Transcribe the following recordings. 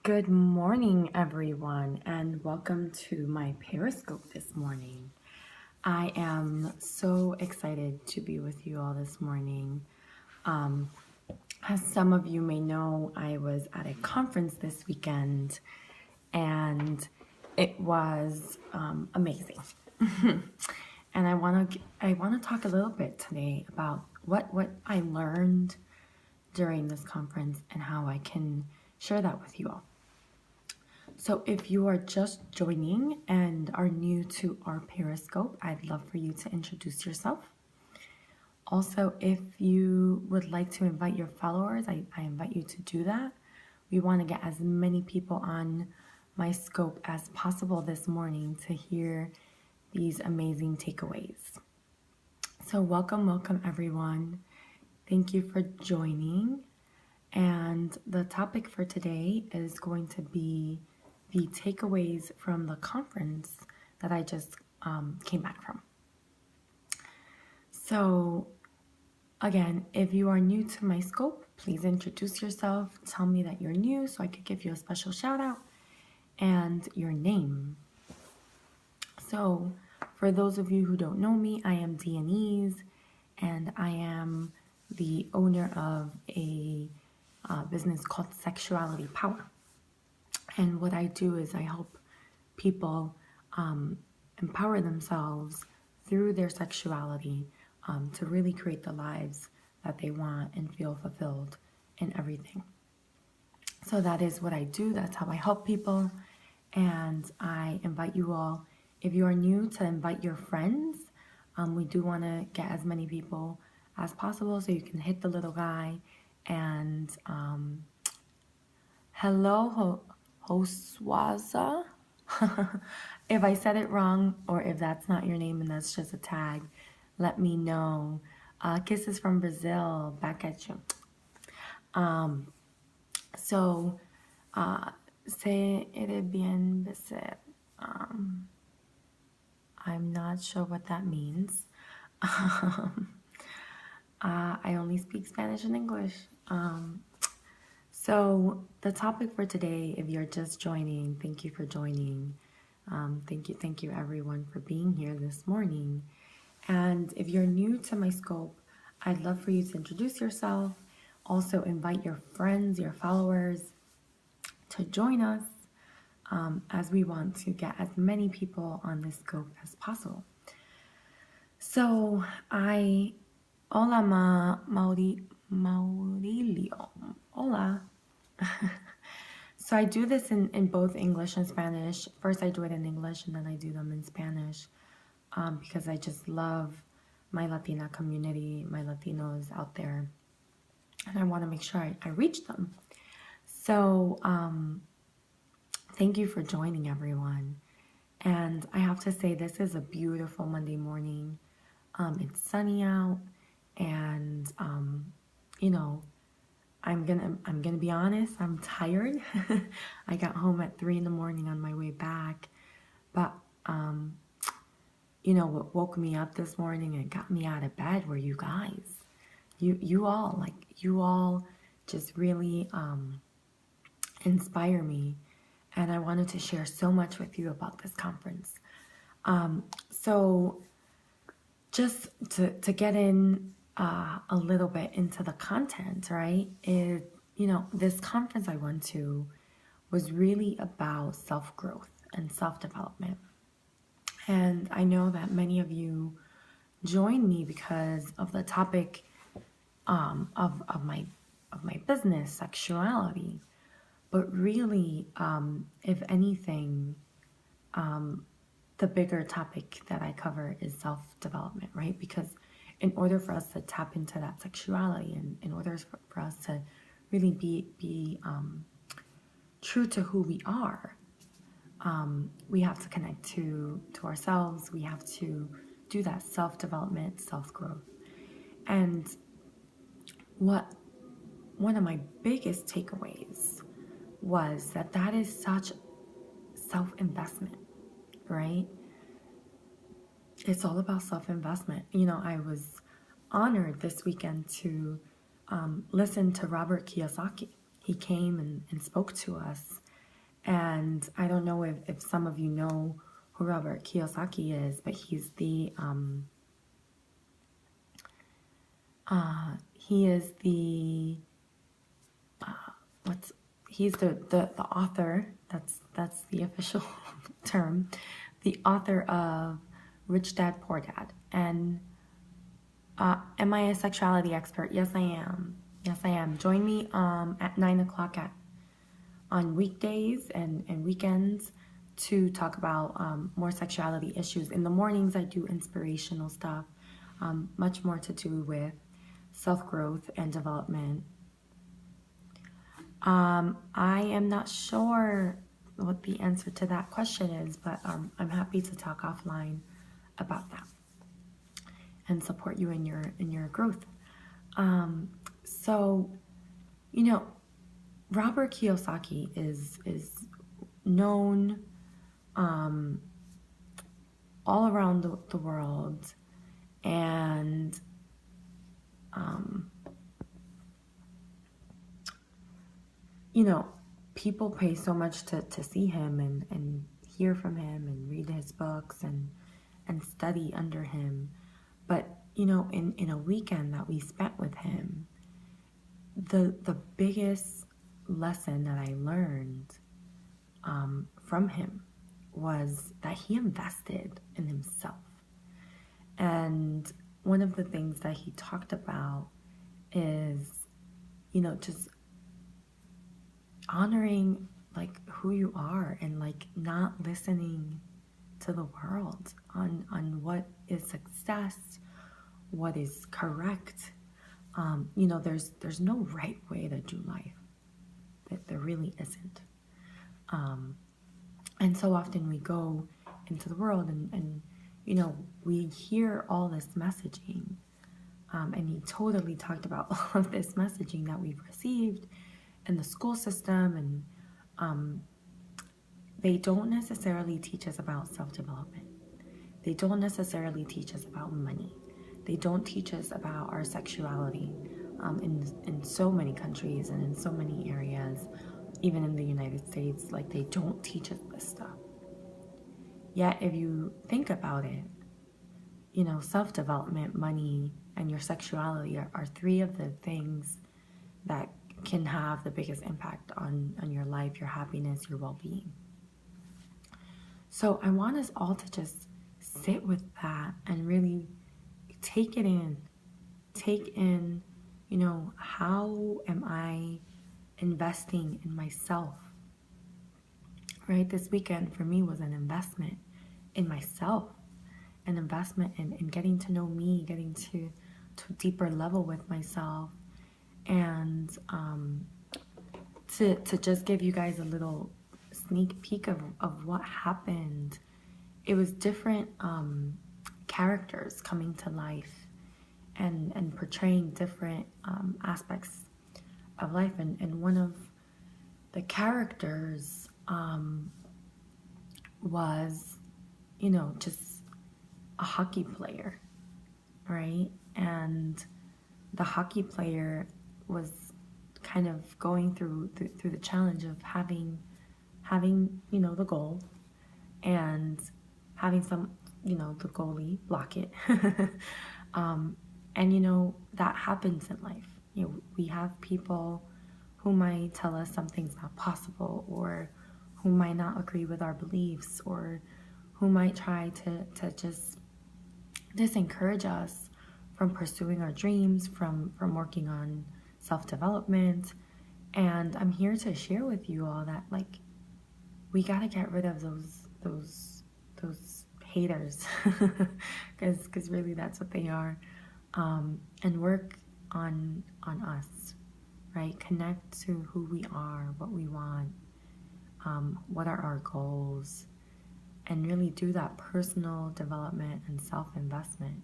Good morning, everyone, and welcome to my Periscope this morning. I am so excited to be with you all this morning. As some of you may know, I was at a conference this weekend, and it was amazing. And I want to talk a little bit today about what I learned during this conference and how I can share that with you all. So if you are just joining and are new to our Periscope, I'd love for you to introduce yourself. Also, if you would like to invite your followers, I invite you to do that. We want to get as many people on my scope as possible this morning to hear these amazing takeaways. So welcome everyone. Thank you for joining. And the topic for today is going to be the takeaways from the conference that I just came back from. So again, if you are new to my scope, please introduce yourself. Tell me that you're new so I could give you a special shout out and your name. So for those of you who don't know me, I am Dianese, and I am the owner of a business called Sexuality Power. And what I do is I help people empower themselves through their sexuality to really create the lives that they want and feel fulfilled in everything. So that is what I do. That's how I help people. And I invite you all, if you are new, to invite your friends. We do want to get as many people as possible, so you can hit the little guy and hello, Hoswaza. If I said it wrong, or if that's not your name and that's just a tag, let me know. Kisses from Brazil, back at you. Se eres bien becer. I'm not sure what that means. I only speak Spanish and English. So the topic for today, if you're just joining, thank you for joining. Thank you everyone for being here this morning. And if you're new to my scope, I'd love for you to introduce yourself. Also invite your friends, your followers to join us as we want to get as many people on this scope as possible. So hola Maurilio, hola. So I do this in both English and Spanish. First I do it in English and then I do them in Spanish because I just love my Latina community, my Latinos out there, and I want to make sure I reach them. So thank you for joining, everyone. And I have to say, this is a beautiful Monday morning. It's sunny out, and you know, I'm gonna be honest, I'm tired. I got home at 3 a.m. on my way back, but you know what woke me up this morning and got me out of bed were you guys. You all just really inspire me, and I wanted to share so much with you about this conference. So just to get in a little bit into the content, right? This conference I went to was really about self-growth and self-development. And I know that many of you joined me because of the topic of my business, sexuality. But really, if anything, the bigger topic that I cover is self-development, right? Because in order for us to tap into that sexuality, and in order for us to really be true to who we are, we have to connect to ourselves. We have to do that self-development, self-growth. And one of my biggest takeaways was that is such self-investment, right? It's all about self-investment. I was honored this weekend to listen to Robert Kiyosaki. He came and spoke to us, And I don't know if some of you know who Robert Kiyosaki is, but he's the he is the he's the author, that's the official term, the author of Rich Dad Poor Dad. And am I a sexuality expert? Yes, I am. Yes, I am. Join me at 9 o'clock on weekdays and weekends to talk about more sexuality issues. In the mornings, I do inspirational stuff, much more to do with self-growth and development. I am not sure what the answer to that question is, but I'm happy to talk offline about that and support you in your growth. So, you know, Robert Kiyosaki is known all around the world, and you know, people pay so much to see him and hear from him and read his books and study under him. But, you know, in a weekend that we spent with him, the biggest lesson that I learned from him was that he invested in himself. And one of the things that he talked about is, you know, just honoring like who you are and like not listening to the world on what is success, what is correct. You know, there's no right way to do life. There really isn't. And so often we go into the world and you know, we hear all this messaging. And he totally talked about all of this messaging that we've received in the school system, and they don't necessarily teach us about self-development. They don't necessarily teach us about money. They don't teach us about our sexuality in so many countries and in so many areas, even in the United States. Like, they don't teach us this stuff. Yet, if you think about it, you know, self-development, money, and your sexuality are three of the things that can have the biggest impact on your life, your happiness, your well-being. So I want us all to just sit with that and really take it in. Take in, you know, how am I investing in myself? Right? This weekend for me was an investment in myself, an investment in getting to know me, getting to a deeper level with myself. And to just give you guys a little sneak peek of what happened, it was different characters coming to life and portraying different aspects of life. And one of the characters was, you know, just a hockey player, right? And the hockey player was kind of going through the challenge of having you know, the goal and having some, you know, the goalie block it. And you know, that happens in life. You know, we have people who might tell us something's not possible, or who might not agree with our beliefs, or who might try to just disencourage us from pursuing our dreams, from working on self-development. And I'm here to share with you all that, like, we gotta get rid of those haters, because really that's what they are, and work on us, right? Connect to who we are, what we want, what are our goals, and really do that personal development and self-investment.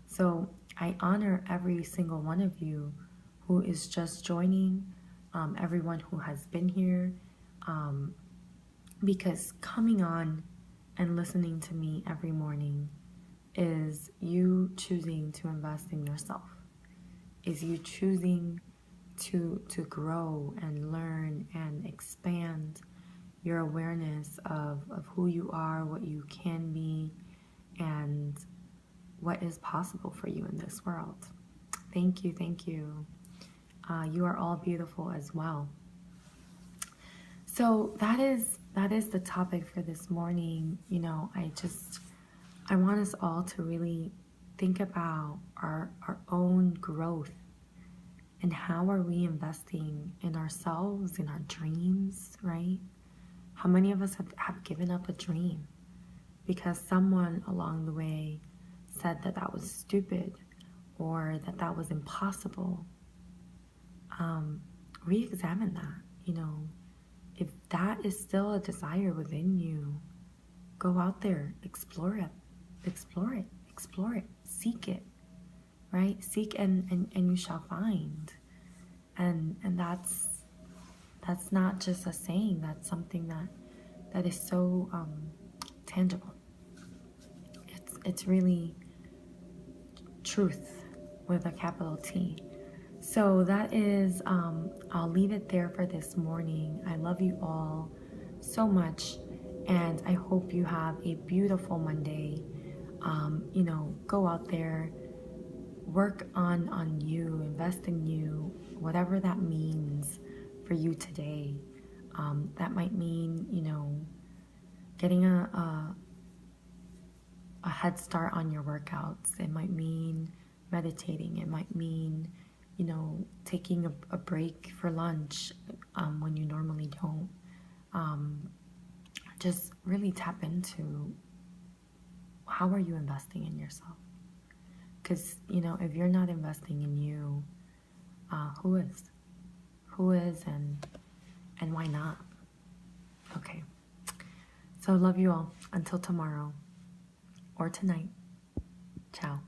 So I honor every single one of you who is just joining, everyone who has been here, because coming on and listening to me every morning is you choosing to invest in yourself, is you choosing to grow and learn and expand your awareness of who you are, what you can be, and what is possible for you in this world. Thank you, thank you. You are all beautiful as well. So that is the topic for this morning. You know, I want us all to really think about our own growth and how are we investing in ourselves, in our dreams, right? How many of us have given up a dream because someone along the way said that that was stupid or that that was impossible? Re-examine that. You know, if that is still a desire within you, go out there, explore it, seek it, right? Seek and you shall find. And that's not just a saying, that's something that is so tangible. It's really truth with a capital T. So that is, I'll leave it there for this morning. I love you all so much, and I hope you have a beautiful Monday. You know, go out there, work on you, invest in you, whatever that means for you today. That might mean, you know, getting a head start on your workouts. It might mean meditating. It might mean, you know, taking a break for lunch when you normally don't. Just really tap into how are you investing in yourself? Because, you know, if you're not investing in you, who is? Who is, and why not? Okay. So love you all. Until tomorrow or tonight. Ciao.